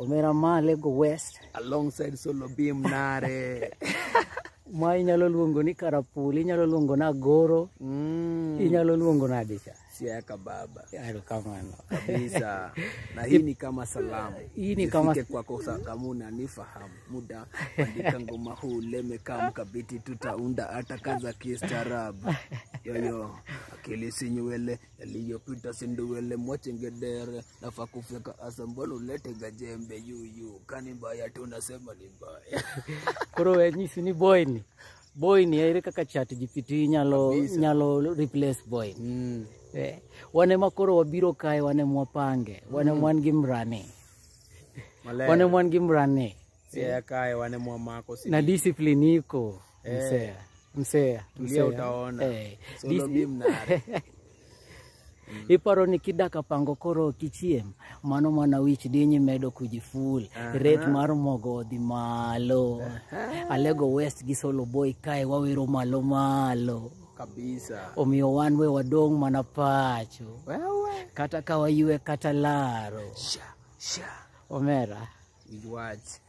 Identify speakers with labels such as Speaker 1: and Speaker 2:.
Speaker 1: Omera ma Lego West
Speaker 2: alongside Solo Beam Nare.
Speaker 1: Ma inyalo luongo ni Karapuli, inyalo luongo na Goro, inyalo luongo na Adisha.
Speaker 2: Siaka baba.
Speaker 1: Yaro kamano.
Speaker 2: Kabisa. Na hii ni kama salamu.
Speaker 1: Hii ni kama
Speaker 2: kwako kama unanifahamu. Muda andika ngoma huu leme kama kabiti tutaunda hata kaza kistaarabu. Yoyo akili sinywele yaliyopita sinduwele mwache ngedere nafa kufika asambolo lete gajembe yuyu kani mbaya tu nasema ni mbaya.
Speaker 1: Koro wenyisi ni boy ni ere kaka chat GPT nyalo replace boy. Wane makoro wabiro kae wane mwapange wane mwan gimrane wane mwan gimrane
Speaker 2: kae wane mwamako
Speaker 1: na discipline iko msea
Speaker 2: tulia utaona Solo Beam Nare.
Speaker 1: Iparo ni kidaka pango koro kichiem mano mana wich dinyi medo kujiful rate mar mogo dhi malo Alego West gi Solo Boy kae wawiro malo
Speaker 2: kabisa.
Speaker 1: Omiyo wan we wadong mana pacho kata ka waywe kata laro
Speaker 2: sha
Speaker 1: Omera
Speaker 2: watch